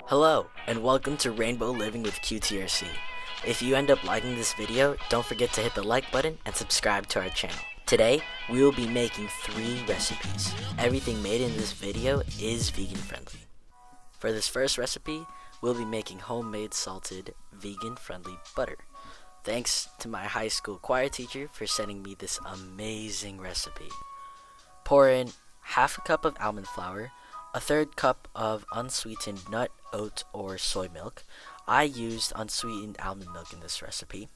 Hello, and welcome to Rainbow Living with QTRC. If you end up liking this video, don't forget to hit the like button and subscribe to our channel. Today, we will be making 3 recipes. Everything made in this video is vegan friendly. For this first recipe, we'll be making homemade salted, vegan friendly butter. Thanks to my high school choir teacher for sending me this amazing recipe. Pour in half a cup of almond flour, a third cup of unsweetened nut, oat, or soy milk. I used unsweetened almond milk in this recipe.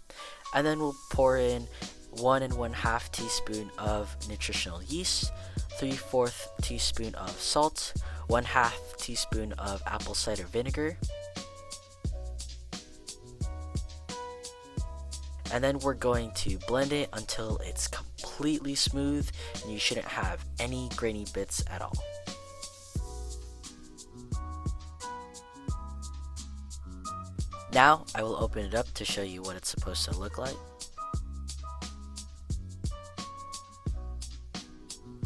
And then we'll pour in 1 1/2 teaspoon of nutritional yeast, 3/4 teaspoon of salt, 1/2 teaspoon of apple cider vinegar. And then we're going to blend it until it's completely smooth and you shouldn't have any grainy bits at all. Now I will open it up to show you what it's supposed to look like.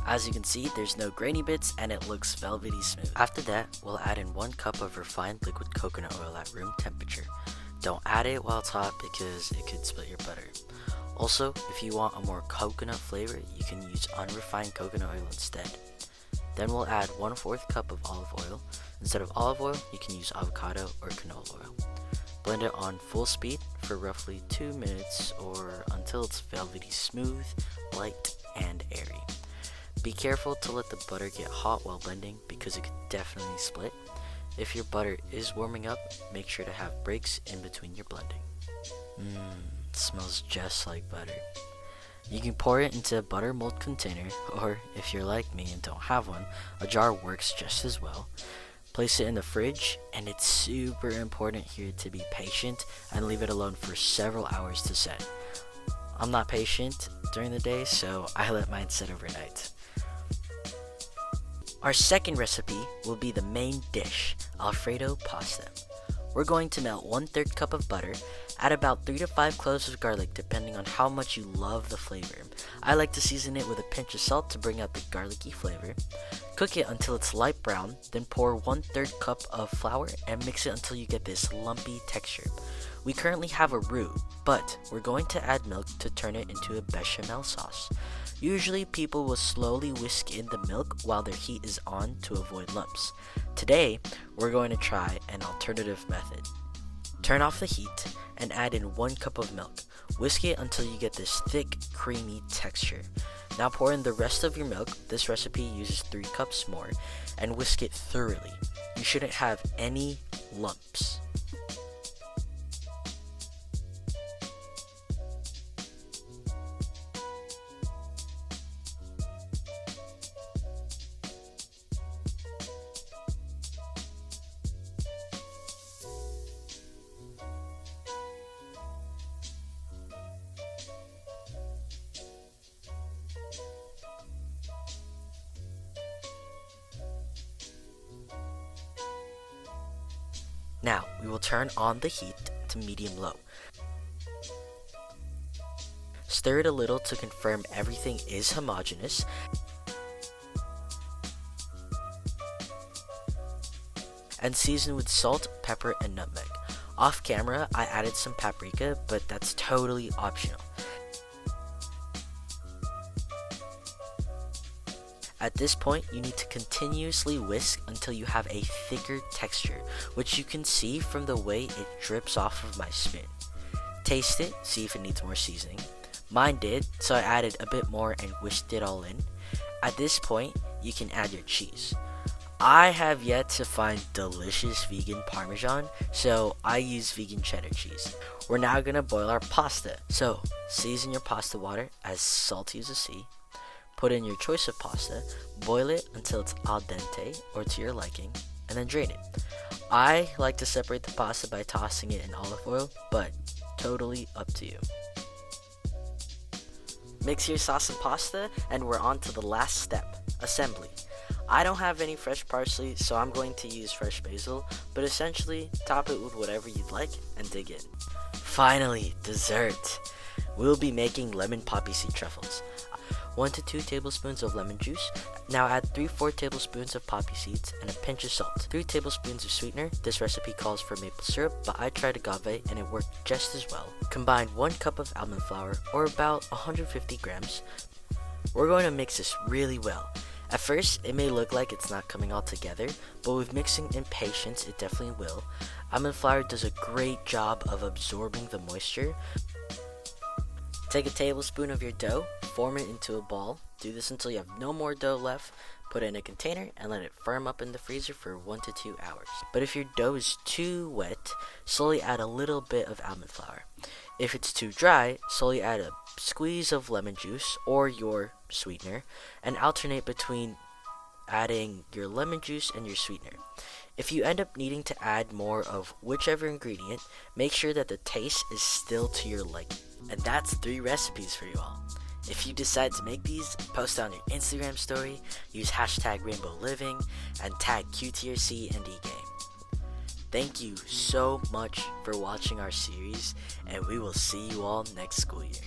As you can see, there's no grainy bits and it looks velvety smooth. After that, we'll add in 1 cup of refined liquid coconut oil at room temperature. Don't add it while it's hot because it could split your butter. Also, if you want a more coconut flavor, you can use unrefined coconut oil instead. Then we'll add 1/4 cup of olive oil. Instead of olive oil, you can use avocado or canola oil. Blend it on full speed for roughly 2 minutes or until it's velvety smooth, light, and airy. Be careful to let the butter get hot while blending because it could definitely split. If your butter is warming up, make sure to have breaks in between your blending. It smells just like butter. You can pour it into a butter mold container, or if you're like me and don't have one, a jar works just as well. Place it in the fridge, and it's super important here to be patient and leave it alone for several hours to set. I'm not patient during the day, so I let mine set overnight. Our second recipe will be the main dish, Alfredo pasta. We're going to melt 1/3 cup of butter, add about 3 to 5 cloves of garlic depending on how much you love the flavor. I like to season it with a pinch of salt to bring out the garlicky flavor. Cook it until it's light brown, then pour 1/3 cup of flour and mix it until you get this lumpy texture. We currently have a roux, but we're going to add milk to turn it into a bechamel sauce. Usually people will slowly whisk in the milk while their heat is on to avoid lumps. Today, we're going to try an alternative method. Turn off the heat and add in 1 cup of milk. Whisk it until you get this thick, creamy texture. Now pour in the rest of your milk. This recipe uses 3 cups more, and whisk it thoroughly. You shouldn't have any lumps. Now, we will turn on the heat to medium-low. Stir it a little to confirm everything is homogeneous. And season with salt, pepper, and nutmeg. Off camera, I added some paprika, but that's totally optional. At this point, you need to continuously whisk until you have a thicker texture, which you can see from the way it drips off of my spoon. Taste it, see if it needs more seasoning. Mine did, so I added a bit more and whisked it all in. At this point, you can add your cheese. I have yet to find delicious vegan Parmesan, so I use vegan cheddar cheese. We're now going to boil our pasta. So, season your pasta water as salty as the sea. Put in your choice of pasta, boil it until it's al dente or to your liking, and then drain it. I like to separate the pasta by tossing it in olive oil, but totally up to you. Mix your sauce and pasta, and we're on to the last step, assembly. I don't have any fresh parsley, so I'm going to use fresh basil, but essentially top it with whatever you'd like and dig in. Finally, dessert. We'll be making lemon poppy seed truffles. 1 to 2 tablespoons of lemon juice. Now add 3/4 tablespoons of poppy seeds and a pinch of salt. 3 tablespoons of sweetener. This recipe calls for maple syrup, but I tried agave and it worked just as well. Combine 1 cup of almond flour, or about 150 grams. We're going to mix this really well. At first, it may look like it's not coming all together, but with mixing and patience, it definitely will. Almond flour does a great job of absorbing the moisture. Take a tablespoon of your dough, form it into a ball. Do this until you have no more dough left. Put it in a container and let it firm up in the freezer for 1 to 2 hours. But if your dough is too wet, slowly add a little bit of almond flour. If it's too dry, slowly add a squeeze of lemon juice or your sweetener and alternate between adding your lemon juice and your sweetener. If you end up needing to add more of whichever ingredient, make sure that the taste is still to your liking. And that's 3 recipes for you all. If you decide to make these, post on your Instagram story, use hashtag Rainbow Living, and tag QTRC and EGAY. Thank you so much for watching our series, and we will see you all next school year.